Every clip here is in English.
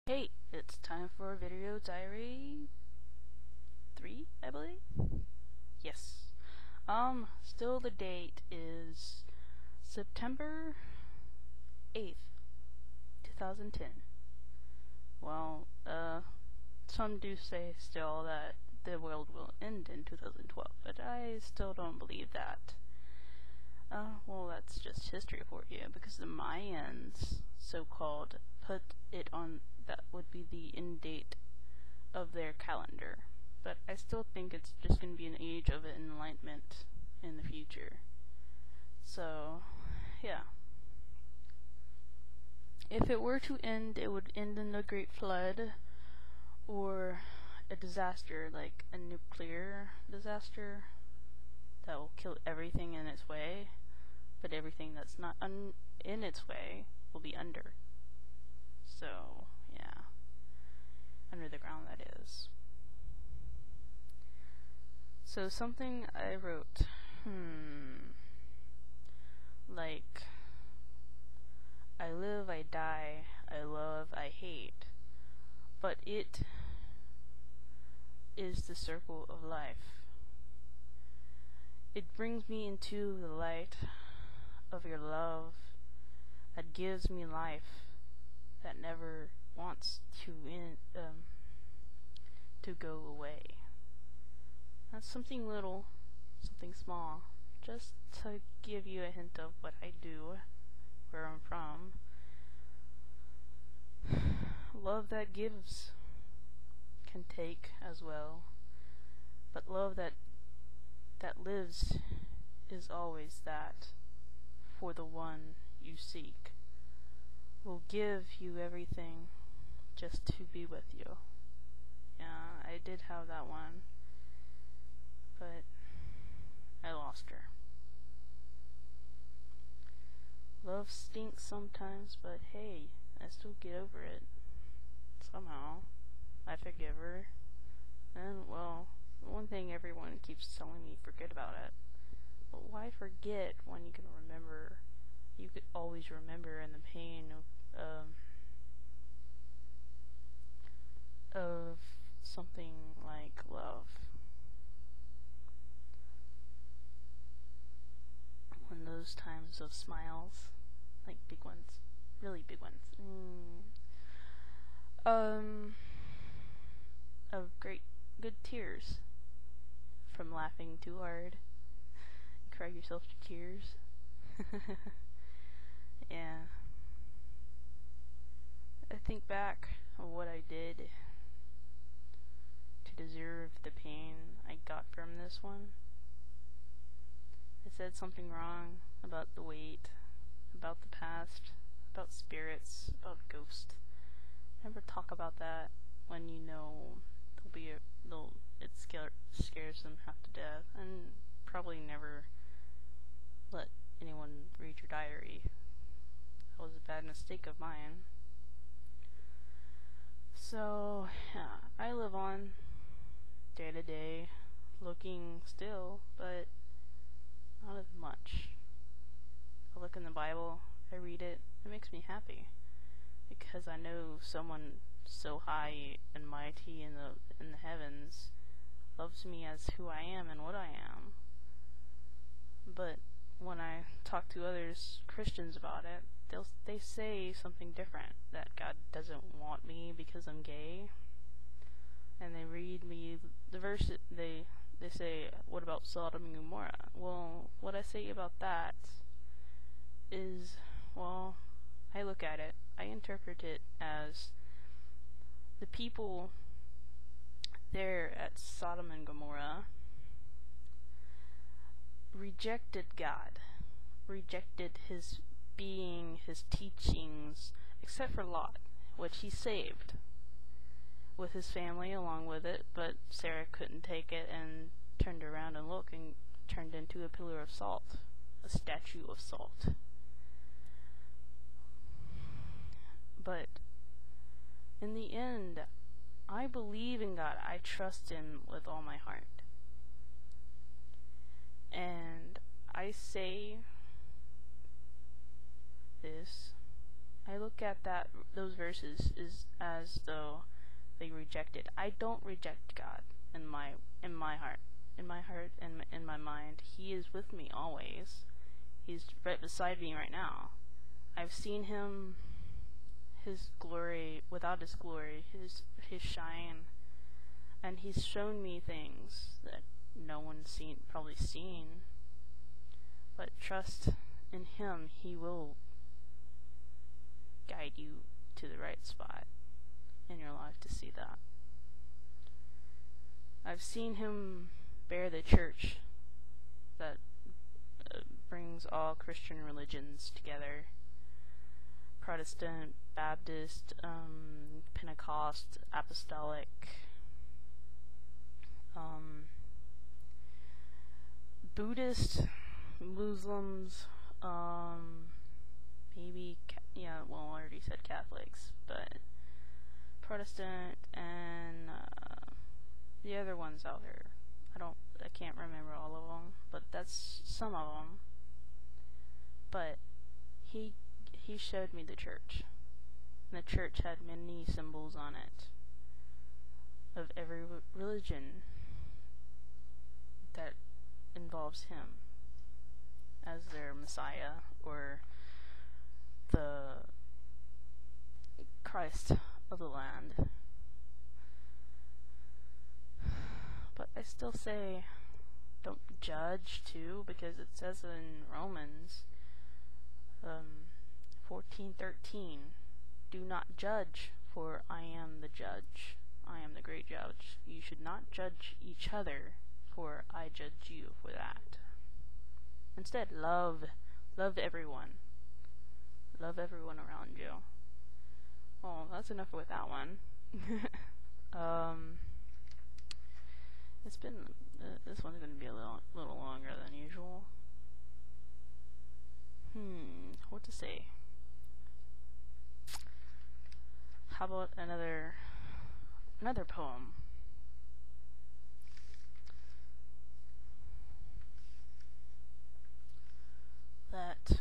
Hey, it's time for Video Diary 3, I believe? Yes. Still the date is September 8th, 2010. Well, some do say still that the world will end in 2012, but I still don't believe that. Well, that's just history for you, because the Mayans, so-called, put it on that would be the end date of their calendar. But I still think it's just going to be an age of enlightenment in the future. So, yeah. If it were to end, it would end in a great flood or a disaster like a nuclear disaster that will kill everything in its way, but everything that's not in its way will be under. So, yeah. Under the ground, that is. So, something I wrote, like, I live, I die, I love, I hate, but it is the circle of life. It brings me into the light of your love that gives me life, that never wants to go away. That's something little, something small, just to give you a hint of what I do, where I'm from. Love that gives can take as well, but love that lives is always that for the one you seek. Will give you everything just to be with you. Yeah, I did have that one, but I lost her. Love stinks sometimes, but hey, I still get over it. Somehow. I forgive her. And, well, one thing everyone keeps telling me, forget about it. But why forget when you can remember? You could always remember in the pain of something like love. When those times of smiles, like big ones, really big ones. Of good tears from laughing too hard. You cry yourself to tears. Yeah. I think back on what I did to deserve the pain I got from this one. I said something wrong about the weight, about the past, about spirits, about ghosts. Never talk about that when you know it scares them half to death, and probably never let anyone read your diary. That was a bad mistake of mine. So, yeah, I live on day to day, looking still, but not as much. I look in the Bible, I read it, it makes me happy, because I know someone so high and mighty in the heavens loves me as who I am and what I am. But when I talk to others, Christians, about it, they say something different, that God doesn't want me because I'm gay. And they read me the verse, they say, what about Sodom and Gomorrah? Well, what I say about that is, well, I look at it, I interpret it as the people there at Sodom and Gomorrah rejected God, rejected his being, his teachings, except for Lot, which he saved with his family along with it, but Sarah couldn't take it and turned around and looked and turned into a pillar of salt, a statue of salt. But in the end, I believe in God. I trust him with all my heart. And I say this I look at those verses as though they rejected. I don't reject God in my heart. In my heart and in my mind, He is with me always. He's right beside me right now. I've seen Him, His glory, without His glory, His shine, and He's shown me things that no one's probably seen. But trust in Him, He will guide you to the right spot in your life to see that. I've seen Him bear the church that brings all Christian religions together. Protestant, Baptist, Pentecost, Apostolic, Buddhist, Muslims, maybe, I already said Catholics, but Protestant and the other ones out there. I can't remember all of them, but that's some of them. But he showed me the church. And the church had many symbols on it of every religion that involves Him as their Messiah or the Christ of the land. But I still say, don't judge too, because it says in Romans 14:13, do not judge, for I am the judge. I am the great judge. You should not judge each other, for I judge you for that. Instead, love everyone. Love everyone around you. Oh, that's enough with that one. It's been, this one's going to be a little longer than usual. What to say? How about another poem? That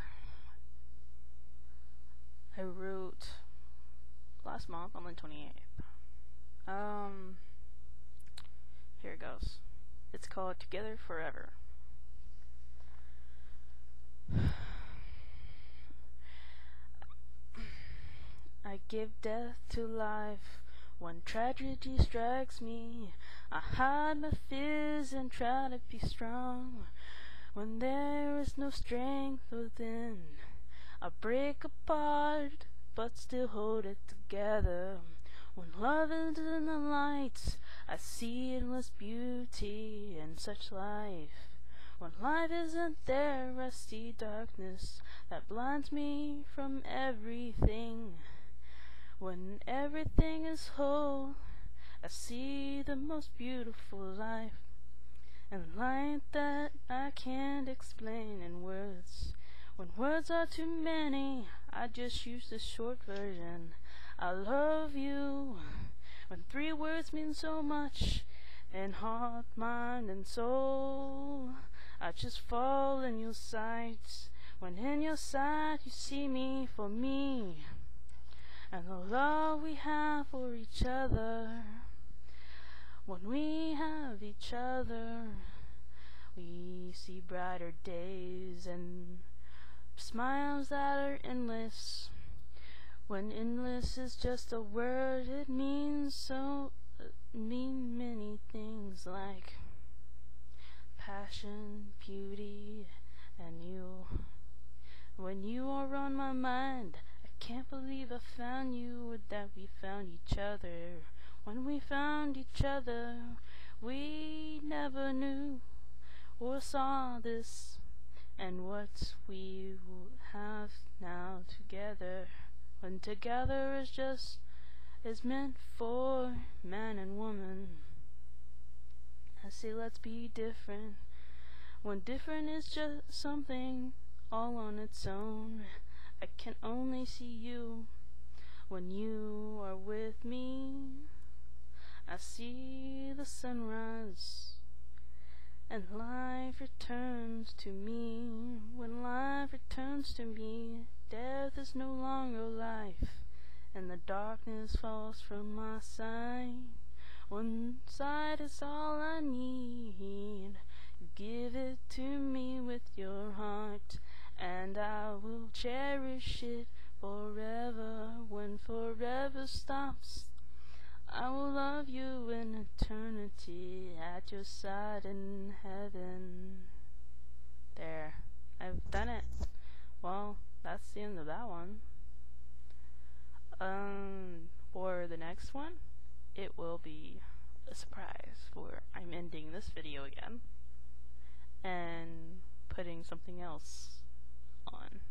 I wrote last month on the 28th. Here it goes. It's called Together Forever. I give death to life. When tragedy strikes me, I hide my fears and try to be strong. When there is no strength within, I break apart, but still hold it together. When love is in the lights, I see endless beauty in such life. When life isn't there, I see darkness that blinds me from everything. When everything is whole, I see the most beautiful life, and light that I can't explain in words. When words are too many, I just use the short version. I love you. When 3 words mean so much in heart, mind, and soul, I just fall in your sight. When in your sight you see me for me, and the love we have for each other. When we have each other, we see brighter days and smiles that are endless. When endless is just a word, it means many things like passion, beauty, and you. When you are on my mind, I can't believe I found you, or that we found each other. When we found each other, we never knew or saw this, and what we will have now together. When together is meant for man and woman. I say let's be different, when different is just something all on its own. I can only see you when you are with me. I see the sunrise, and life returns to me. When life returns to me, death is no longer life, and the darkness falls from my sight. One side is all I need. You give it to me with your heart, and I will cherish it forever. When forever stops, I will love you in eternity, at your side in heaven. There, I've done it. Well, that's the end of that one. For the next one, it will be a surprise, for I'm ending this video again and putting something else on.